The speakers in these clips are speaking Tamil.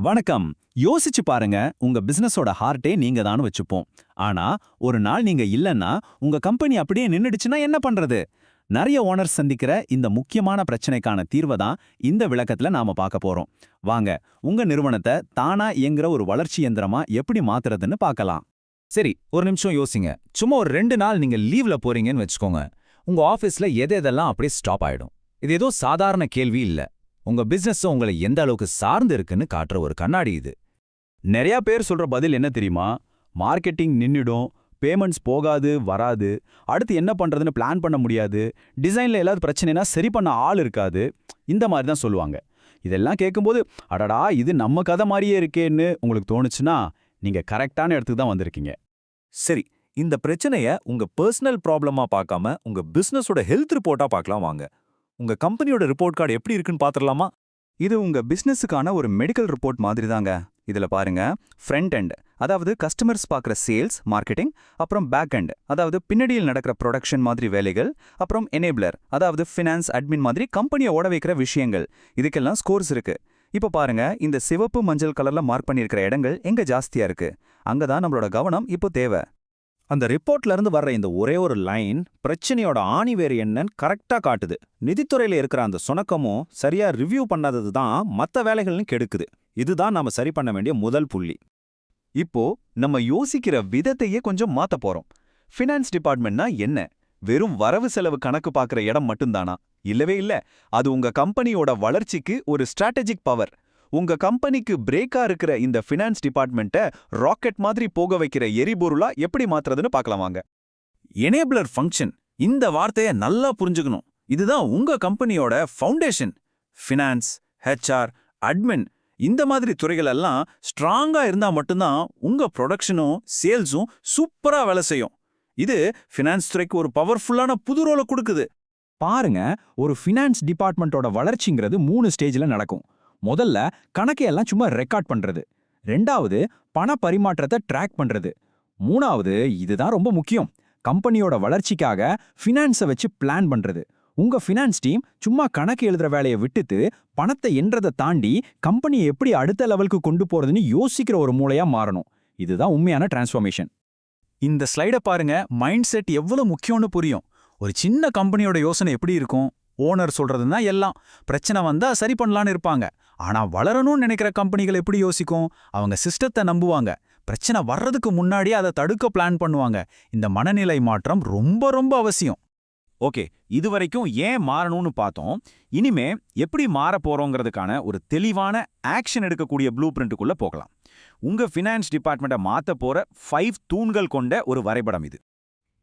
வணக்கம். யோசிச்சு பாருங்க, உங்க பிசினஸோட ஹார்ட்டே நீங்க தான் வச்சுப்போம். ஆனா ஒரு நாள் நீங்க இல்லன்னா உங்க கம்பெனி அப்படியே நின்னுடுச்சுன்னா என்ன பண்றது? நிறைய ஓனர்ஸ் சந்திக்கிற இந்த முக்கியமான பிரச்சனைக்கான தீர்வை தான் இந்த விளக்கத்துல நாம பார்க்க போறோம். வாங்க, உங்க நிறுவனத்தை தானா இயங்குற ஒரு வளர்ச்சி இயந்திரமா எப்படி மாத்துறதுன்னு பார்க்கலாம். சரி, ஒரு நிமிஷம் யோசிங்க. சும்மா ஒரு 2 நாள் நீங்க லீவ்ல போறீங்கன்னு வச்சுக்கோங்க. உங்க ஆபீஸ்ல எதெல்லாம் அப்படியே ஸ்டாப் ஆயிடும். இது ஏதோ சாதாரண கேள்வி இல்ல. உங்க பிசினஸ் உங்களை எந்த அளவுக்கு சார்ந்து இருக்குன்னு காட்டுற ஒரு கண்ணாடி இது. நிறைய பேர் சொல்ற பதில் என்ன தெரியுமா? மார்க்கெட்டிங் நின்னுடும், பேமெண்ட்ஸ் போகாது வராது, அடுத்து என்ன பண்றதுன்னு பிளான் பண்ண முடியாது, டிசைன்ல ஏதாவது பிரச்சனைனா சரி பண்ண ஆள் இருக்காது, இந்த மாதிரி தான் சொல்லுவாங்க. இதெல்லாம் கேட்கும்போது அடடா இது நம்ம கதை மாதிரியே இருக்கேன்னு உங்களுக்கு தோணுச்சுன்னா நீங்க கரெக்டான இடத்துக்கு தான் வந்திருக்கீங்க. சரி, இந்த பிரச்சனைய உங்க பர்சனல் ப்ராப்ளமா பார்க்காம உங்க பிசினஸோட ஹெல்த் ரிப்போர்ட்டா பார்க்கலாம் வாங்க. உங்க கம்பெனியோட ரிப்போர்ட் கார்டு எப்படி இருக்குன்னு பாத்துறலாமா? இது உங்க பிசினஸுக்கான ஒரு மெடிக்கல் ரிப்போர்ட் மாதிரி தாங்க. இதுல பாருங்க, ஃப்ரண்ட் எண்ட் அதாவது கஸ்டமர்ஸ் பார்க்குற சேல்ஸ் மார்க்கெட்டிங், அப்புறம் பேக் எண்ட் அதாவது பின்னடியில் நடக்கிற ப்ரொடக்ஷன் மாதிரி வேலைகள், அப்புறம் எனேபிளர் அதாவது ஃபினான்ஸ் அட்மின் மாதிரி கம்பெனியை ஓட வைக்கிற விஷயங்கள், இதுக்கெல்லாம் ஸ்கோர்ஸ் இருக்கு. இப்போ பாருங்க, இந்த சிவப்பு மஞ்சள் கலர்ல மார்க் பண்ணியிருக்கிற இடங்கள் எங்க ஜாஸ்தியா இருக்கு, அங்கதான் நம்மளோட கவனம் இப்போ தேவை. அந்த ரிப்போர்ட்ல இருந்து வர்ற இந்த ஒரே ஒரு லைன் பிரச்சனையோட ஆணிவேர் என்னன்னு கரெக்டா காட்டுது. நிதித்துறையில இருக்கிற அந்த சுணக்கமும் சரியா ரிவ்யூ பண்ணாதது தான் மத்த வேலைகள்னு கெடுக்குது. இதுதான் நாம சரி பண்ண வேண்டிய முதல் புள்ளி. இப்போ நம்ம யோசிக்கிற விதத்தையே கொஞ்சம் மாத்த போறோம். ஃபினான்ஸ் டிபார்ட்மெண்ட்னா என்ன? வெறும் வரவு செலவு கணக்கு பார்க்குற இடம் மட்டும்தானா? இல்லவே இல்ல. அது உங்க கம்பெனியோட வளர்ச்சிக்கு ஒரு ஸ்ட்ராட்டஜிக் பவர். உங்க கம்பெனிக்கு பிரேக்கா இருக்கிற இந்த ஃபினான்ஸ் டிபார்ட்மெண்ட்டை ராக்கெட் மாதிரி போக வைக்கிற எரிபொருளா எப்படி மாத்துறதுன்னு பார்க்கலாம் வாங்க. எனேபிளர் ஃபங்க்ஷன், இந்த வார்த்தையை நல்லா புரிஞ்சுக்கணும். இதுதான் உங்க கம்பெனியோட ஃபவுண்டேஷன். ஃபினான்ஸ், ஹெச்ஆர், அட்மின் இந்த மாதிரி துறைகள் எல்லாம் ஸ்ட்ராங்கா இருந்தா மட்டும்தான் உங்க ப்ரொடக்ஷனும் சேல்ஸும் சூப்பரா வேலை செய்யும். இது ஃபினான்ஸ் துறைக்கு ஒரு பவர்ஃபுல்லான புது ரோலை கொடுக்குது. பாருங்க, ஒரு ஃபினான்ஸ் டிபார்ட்மெண்ட்டோட வளர்ச்சிங்கிறது 3 ஸ்டேஜ்ல நடக்கும். முதல்ல கணக்கையெல்லாம் சும்மா ரெக்கார்ட் பண்றது, ரெண்டாவது பண பரிமாற்றத்தை ட்ராக் பண்றது, மூணாவது இதுதான் ரொம்ப முக்கியம், கம்பெனியோட வளர்ச்சிக்காக ஃபினான்ஸை வச்சு பிளான் பண்றது. உங்க ஃபினான்ஸ் டீம் சும்மா கணக்கு எழுதுற வேலையை விட்டுட்டு பணத்தை எண்றதை தாண்டி கம்பெனியை எப்படி அடுத்த லெவலுக்கு கொண்டு போறதுன்னு யோசிக்கிற ஒரு மூளையா மாறணும். இதுதான் உண்மையான டிரான்ஸ்ஃபர்மேஷன். இந்த ஸ்லைடை பாருங்க, மைண்ட் செட் எவ்வளவு முக்கியம்னு புரியும். ஒரு சின்ன கம்பெனியோட யோசனை எப்படி இருக்கும்? ஓனர் சொல்றதுன்னா எல்லாம், பிரச்சனை வந்தா சரி பண்ணலான்னு இருப்பாங்க. ஆனா வளரணும்னு நினைக்கிற கம்பெனிகள் எப்படி யோசிக்கும்? அவங்க சிஸ்டத்தை நம்புவாங்க, பிரச்சனை வர்றதுக்கு முன்னாடியே அதை தடுக்க பிளான் பண்ணுவாங்க. இந்த மனநிலை மாற்றம் ரொம்ப ரொம்ப அவசியம். ஓகே, இதுவரைக்கும் ஏன் மாறணும்னு பார்த்தோம். இனிமே எப்படி மாற போறோங்கிறதுக்கான ஒரு தெளிவான ஆக்ஷன் எடுக்கக்கூடிய ப்ளூ பிரிண்ட்டுக்குள்ள போகலாம். உங்க ஃபினான்ஸ் டிபார்ட்மெண்ட்டை மாத்த போற 5 தூண்கள் கொண்ட ஒரு வரைபடம் இது.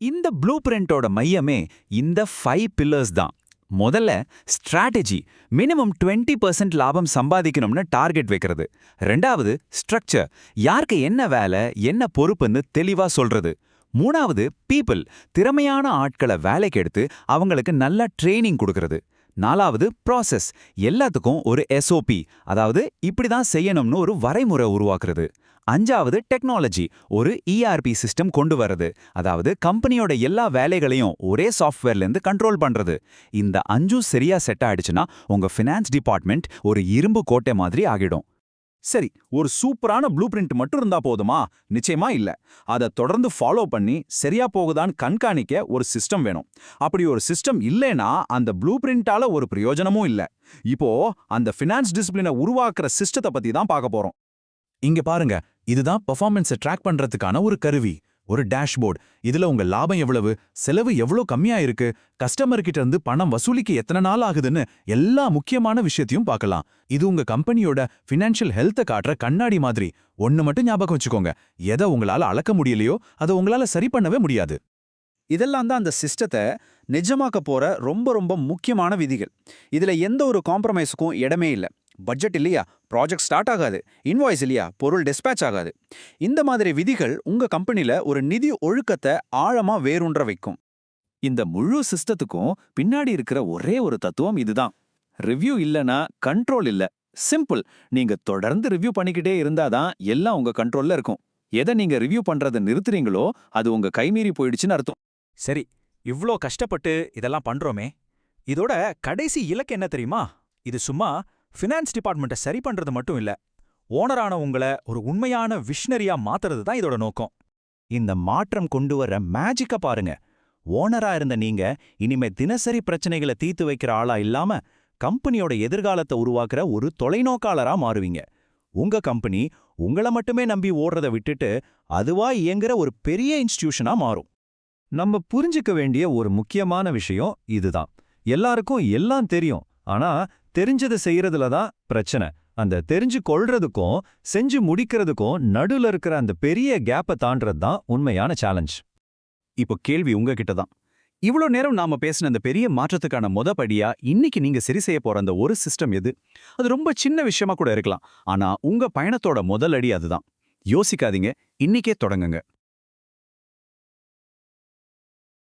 இந்த ப்ளூ பிரிண்டோட மையமே இந்த 5 பில்லர்ஸ் தான். முதல்ல ஸ்ட்ராட்டஜி, மினிமம் 20% லாபம் சம்பாதிக்கணும்னு டார்கெட் வைக்கிறது. ரெண்டாவது ஸ்ட்ரக்சர், யாருக்கு என்ன வேலை என்ன பொறுப்புன்னு தெளிவா சொல்றது. மூணாவது பீப்பிள், திறமையான ஆட்களை வேலைக்கு எடுத்து அவங்களுக்கு நல்ல ட்ரெய்னிங் கொடுக்கறது. நாலாவது ப்ராசஸ், எல்லாத்துக்கும் ஒரு SOP அதாவது இப்படிதான் செய்யணும்னு ஒரு வரைமுறை உருவாக்குறது. அஞ்சாவது டெக்னாலஜி, ஒரு ERP சிஸ்டம் கொண்டு வர்றது, அதாவது கம்பெனியோட எல்லா வேலைகளையும் ஒரே சாஃப்ட்வேர்லேருந்து கண்ட்ரோல் பண்றது. இந்த 5 சரியா செட் ஆயிடுச்சுன்னா உங்க ஃபினான்ஸ் டிபார்ட்மெண்ட் ஒரு இரும்பு கோட்டை மாதிரி ஆகிடும். சரி, ஒரு சூப்பரான ப்ளூ பிரிண்ட் மட்டும் இருந்தா போதுமா? நிச்சயமா இல்ல. அதை தொடர்ந்து ஃபாலோ பண்ணி சரியா போகுதான்னு கண்காணிக்க ஒரு சிஸ்டம் வேணும். அப்படி ஒரு சிஸ்டம் இல்லைன்னா அந்த ப்ளூ பிரிண்டால ஒரு பிரயோஜனமும் இல்ல. இப்போ அந்த ஃபினான்ஸ் டிசிப்ளினை உருவாக்குற சிஸ்டத்தை பத்தி தான் பார்க்க போறோம். இங்க பாருங்க, இதுதான் பெர்ஃபார்மன்ஸை ட்ராக் பண்றதுக்கான ஒரு கருவி, ஒரு டேஷ்போர்ட். இதுல உங்க லாபம் எவ்வளவு, செலவு எவ்வளவு கம்மியா இருக்கு, கஸ்டமர் கிட்ட இருந்து பணம் வசூலிக்க எத்தனை நாள் ஆகுதுன்னு எல்லா முக்கியமான விஷயத்தையும் பார்க்கலாம். இது உங்க கம்பெனியோட ஃபினான்ஷியல் ஹெல்த்தை காட்டுற கண்ணாடி மாதிரி. ஒன்னு மட்டும் ஞாபகம் வச்சுக்கோங்க, எதை உங்களால அளக்க முடியலையோ அதை உங்களால சரி பண்ணவே முடியாது. இதெல்லாம் தான் அந்த சிஸ்டத்தை நிஜமாக்க போற ரொம்ப ரொம்ப முக்கியமான விதிகள். இதுல எந்த ஒரு காம்ப்ரமைஸுக்கும் இடமே இல்லை. பட்ஜெட் இல்லையா, ப்ராஜெக்ட் ஸ்டார்ட் ஆகாது. இன்வாய்ஸ் இல்லையா, பொருள் டிஸ்பேச் ஆகாது. இந்த மாதிரி விதிகள் உங்க கம்பெனில ஒரு நிதி ஒழுக்கத்தை ஆழமா வேரூன்ற வைக்கும். இந்த முழு சிஸ்டத்துக்கும் பின்னாடி இருக்கிற ஒரே ஒரு தத்துவம் இதுதான். ரிவ்யூ இல்லனா கண்ட்ரோல் இல்ல. சிம்பிள். நீங்க தொடர்ந்து ரிவ்யூ பண்ணிக்கிட்டே இருந்தாதான் எல்லாம் உங்க கண்ட்ரோல்ல இருக்கும். எதை நீங்க ரிவ்யூ பண்றதை நிறுத்துறீங்களோ அது உங்க கைமீறி போயிடுச்சுன்னு அர்த்தம். சரி, இவ்ளோ கஷ்டப்பட்டு இதெல்லாம் பண்றோமே, இதோட கடைசி இலக்கு என்ன தெரியுமா? இது சும்மா ஃபினான்ஸ் டிபார்ட்மெண்ட்டை சரி பண்றது மட்டும் இல்ல, ஓனரான உங்களை ஒரு உண்மையான விஷனரியா மாத்துறது தான் இதோட நோக்கம். இந்த மாற்றம் கொண்டு வர மேஜிக்க பாருங்க. ஓனரா இருந்த நீங்க இனிமே தினசரி பிரச்சனைகளை தீர்த்து வைக்கிற ஆளா இல்லாம கம்பெனியோட எதிர்காலத்தை உருவாக்குற ஒரு தொலைநோக்காளரா மாறுவீங்க. உங்க கம்பெனி உங்கள மட்டுமே நம்பி ஓடுறத விட்டுட்டு அதுவா இயங்குற ஒரு பெரிய இன்ஸ்டிடியூஷனா மாறும். நம்ம புரிஞ்சுக்க வேண்டிய ஒரு முக்கியமான விஷயம் இதுதான். எல்லாருக்கும் எல்லாம் தெரியும், ஆனா தெரிஞ்சதை செய்யறதுல தான் பிரச்சனை. அந்த தெரிஞ்சு கொள்றதுக்கும் செஞ்சு முடிக்கிறதுக்கும் நடுவுல இருக்கிற அந்த பெரிய கேப்பை தாண்டறது தான் உண்மையான சேலஞ்ச். இப்போ கேள்வி உங்ககிட்ட தான். இவ்வளோ நேரம் நாம பேசின அந்த பெரிய மாற்றத்துக்கான படியா இன்னைக்கு நீங்க சரி செய்ய போற அந்த ஒரு சிஸ்டம் எது? அது ரொம்ப சின்ன விஷயமா கூட இருக்கலாம், ஆனா உங்க பயணத்தோட முதல் அடி அதுதான். யோசிக்காதீங்க, இன்னைக்கே தொடங்குங்க.